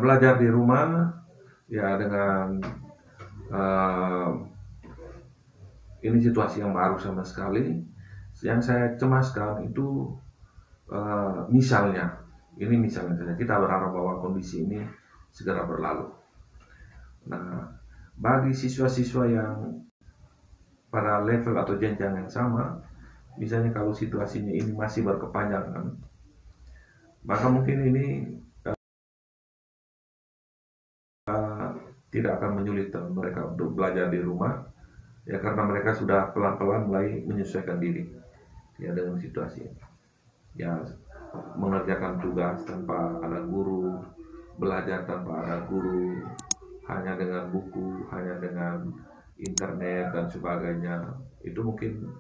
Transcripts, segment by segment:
Belajar di rumah ya dengan ini situasi yang baru sama sekali. Yang saya cemaskan itu misalnya saja kita berharap bahwa kondisi ini segera berlalu. Nah, bagi siswa-siswa yang pada level atau jenjang yang sama, misalnya kalau situasinya ini masih berkepanjangan, maka mungkin ini tidak akan menyulitkan mereka untuk belajar di rumah, ya karena mereka sudah pelan-pelan mulai menyesuaikan diri ya dengan situasi ini. Ya, mengerjakan tugas tanpa ada guru, belajar tanpa ada guru, hanya dengan buku, hanya dengan internet dan sebagainya, itu mungkin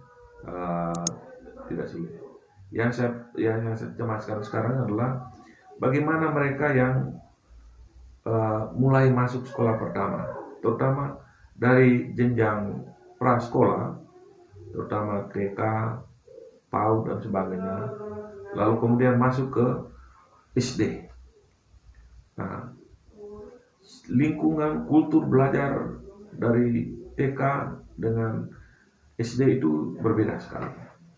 tidak sulit. Yang saya cemaskan sekarang adalah bagaimana mereka yang mulai masuk sekolah pertama, terutama dari jenjang prasekolah, terutama TK, PAUD dan sebagainya, lalu kemudian masuk ke SD. Nah, lingkungan kultur belajar dari TK dengan SD itu berbeda sekali.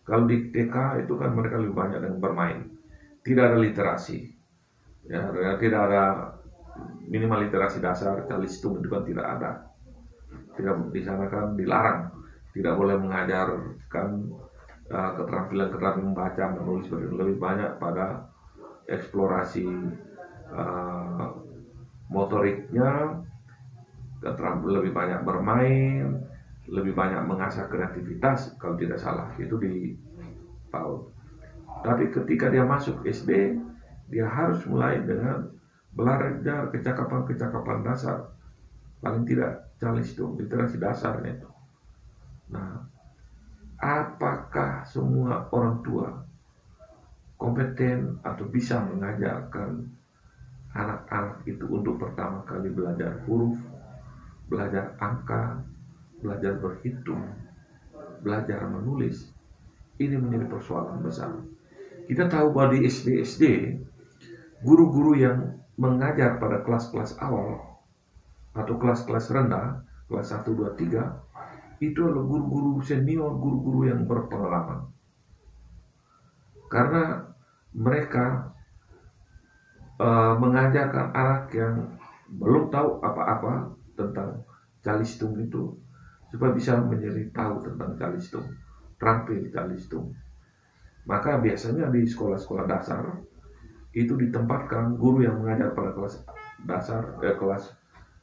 Kalau di TK itu kan mereka lebih banyak dengan bermain, tidak ada literasi, ya tidak ada minimal literasi dasar, calistung itu kan tidak ada. Tidak, di sana kan dilarang, tidak boleh mengajarkan keterampilan membaca, menulis, lebih banyak pada eksplorasi motoriknya, lebih banyak bermain, lebih banyak mengasah kreativitas kalau tidak salah, itu di PAUD. Tapi ketika dia masuk SD, dia harus mulai dengan belajar kecakapan dasar, paling tidak calistung, literasi dasarnya itu. Nah, apakah semua orang tua kompeten atau bisa mengajarkan anak-anak itu untuk pertama kali belajar huruf, belajar angka, belajar berhitung, belajar menulis? Ini menjadi persoalan besar. Kita tahu bahwa di SD guru-guru yang mengajar pada kelas-kelas awal atau kelas-kelas rendah, kelas 1, 2, 3, itu adalah guru-guru senior, guru-guru yang berpengalaman. Karena mereka mengajarkan anak yang belum tahu apa-apa tentang calistung itu, supaya bisa menjadi tahu tentang calistung, terampil calistung. Maka biasanya di sekolah-sekolah dasar itu ditempatkan guru yang mengajar pada kelas dasar, kelas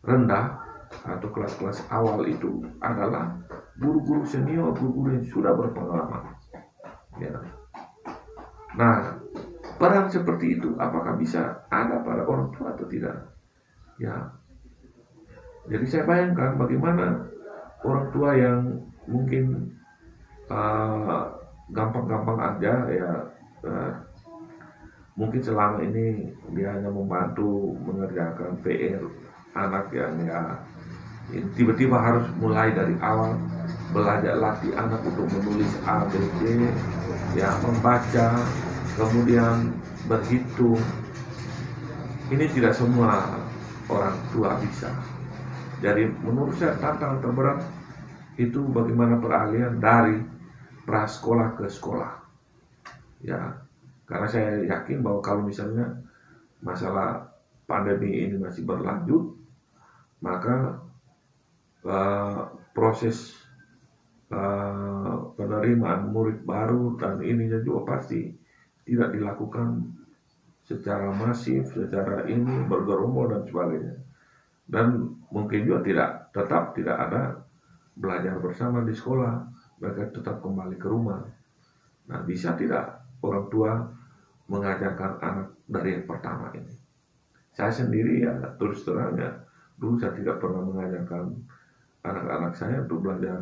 rendah atau kelas-kelas awal itu adalah guru-guru senior, guru-guru yang sudah berpengalaman. Ya. Nah, peran seperti itu apakah bisa ada pada orang tua atau tidak? Ya. Jadi saya bayangkan bagaimana orang tua yang mungkin gampang-gampang aja ya. Mungkin selama ini dia hanya membantu mengerjakan PR anak yang ya tiba-tiba harus mulai dari awal belajar, latih anak untuk menulis A, B, C, ya membaca, kemudian berhitung. Ini tidak semua orang tua bisa. Jadi menurut saya tantangan terberat itu bagaimana peralihan dari prasekolah ke sekolah. Ya, karena saya yakin bahwa kalau misalnya masalah pandemi ini masih berlanjut, maka proses penerimaan murid baru dan ininya juga pasti tidak dilakukan secara masif, secara ini bergerombol dan sebagainya. Dan mungkin juga tetap tidak ada belajar bersama di sekolah, mereka tetap kembali ke rumah. Nah, bisa tidak orang tua mengajarkan anak dari yang pertama ini? Saya sendiri ya terus terang ya, dulu saya tidak pernah mengajarkan anak-anak saya untuk belajar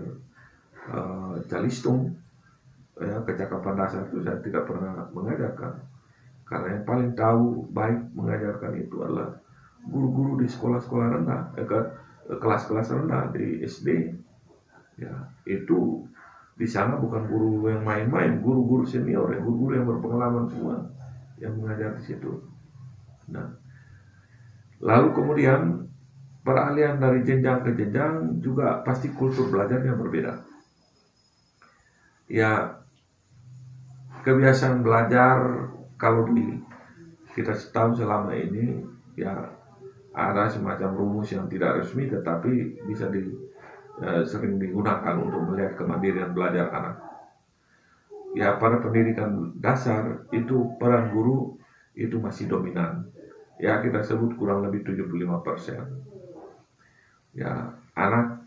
calistung, ya, kecakapan dasar itu saya tidak pernah mengajarkan, karena yang paling tahu baik mengajarkan itu adalah guru-guru di sekolah-sekolah rendah, kelas-kelas rendah di SD. Ya, itu di sana bukan guru yang main-main, guru-guru senior, ya, guru-guru yang berpengalaman semua yang mengajar di situ. Nah, lalu kemudian peralihan dari jenjang ke jenjang juga pasti kultur belajarnya berbeda. Ya, kebiasaan belajar kalau kita tahu selama ini, ya, ada semacam rumus yang tidak resmi tetapi bisa sering digunakan untuk melihat kemandirian belajar anak. Ya, pada pendidikan dasar itu peran guru itu masih dominan. Ya, kita sebut kurang lebih 75%. Ya, anak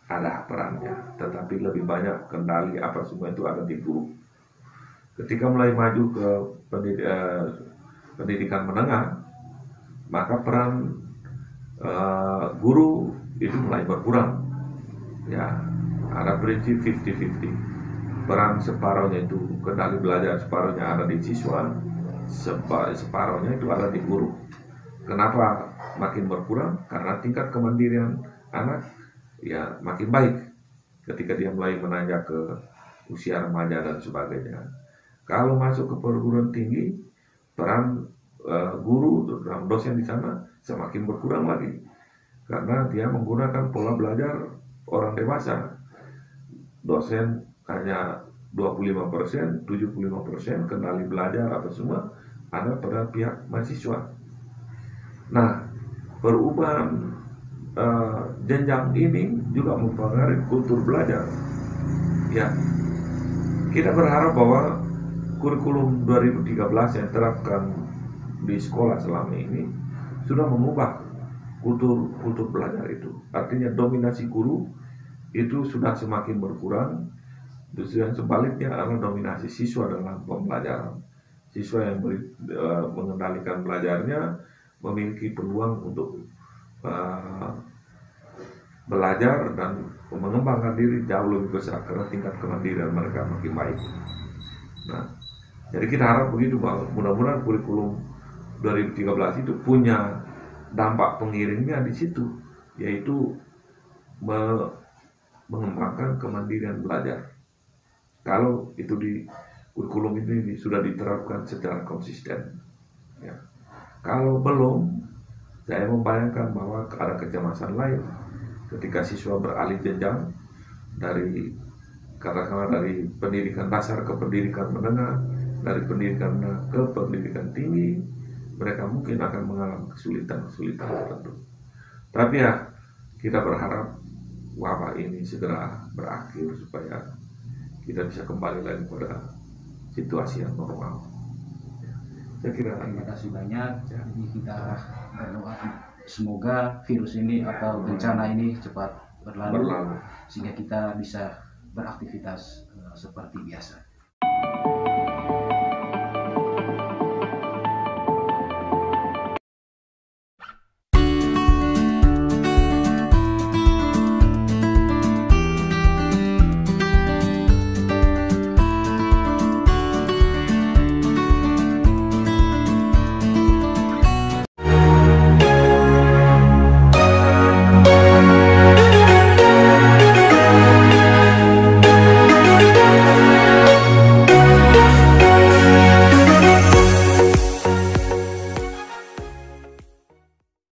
ada perannya, tetapi lebih banyak kendali apa semua itu ada di guru. Ketika mulai maju ke pendidikan menengah, maka peran guru itu mulai berkurang. Ya, ada prinsip 50-50. Peran separuhnya itu kendali belajar, separuhnya ada di siswa, separuhnya itu ada di guru. Kenapa makin berkurang? Karena tingkat kemandirian anak ya makin baik ketika dia mulai menanjak ke usia remaja dan sebagainya. Kalau masuk ke perguruan tinggi, peran guru dan dosen di sana semakin berkurang lagi, karena dia menggunakan pola belajar orang dewasa. Dosen hanya 25%, 75% kendali belajar apa semua ada pada pihak mahasiswa. Nah, perubahan jenjang ini juga mempengaruhi kultur belajar. Ya, kita berharap bahwa kurikulum 2013 yang diterapkan di sekolah selama ini sudah mengubah kultur belajar itu. Artinya dominasi guru itu sudah semakin berkurang. Justru yang sebaliknya adalah dominasi siswa dalam pembelajaran. Siswa yang mengendalikan belajarnya memiliki peluang untuk belajar dan mengembangkan diri jauh lebih besar karena tingkat kemandirian mereka makin baik. Nah, jadi kita harap begitu, bahwa mudah-mudahan kurikulum 2013 itu punya dampak pengiringnya di situ, yaitu mengembangkan kemandirian belajar. Kalau itu di kurikulum ini sudah diterapkan secara konsisten, ya. Kalau belum, saya membayangkan bahwa ada kecemasan lain ketika siswa beralih jenjang dari katakanlah dari pendidikan dasar ke pendidikan menengah, dari pendidikan menengah ke pendidikan tinggi, mereka mungkin akan mengalami kesulitan tertentu. Tapi ya, kita berharap wabah ini segera berakhir supaya kita bisa kembali lagi pada situasi yang normal. Saya kira terima kasih banyak. Jadi kita berdoa semoga virus ini atau bencana ini cepat berlalu. Sehingga kita bisa beraktivitas seperti biasa.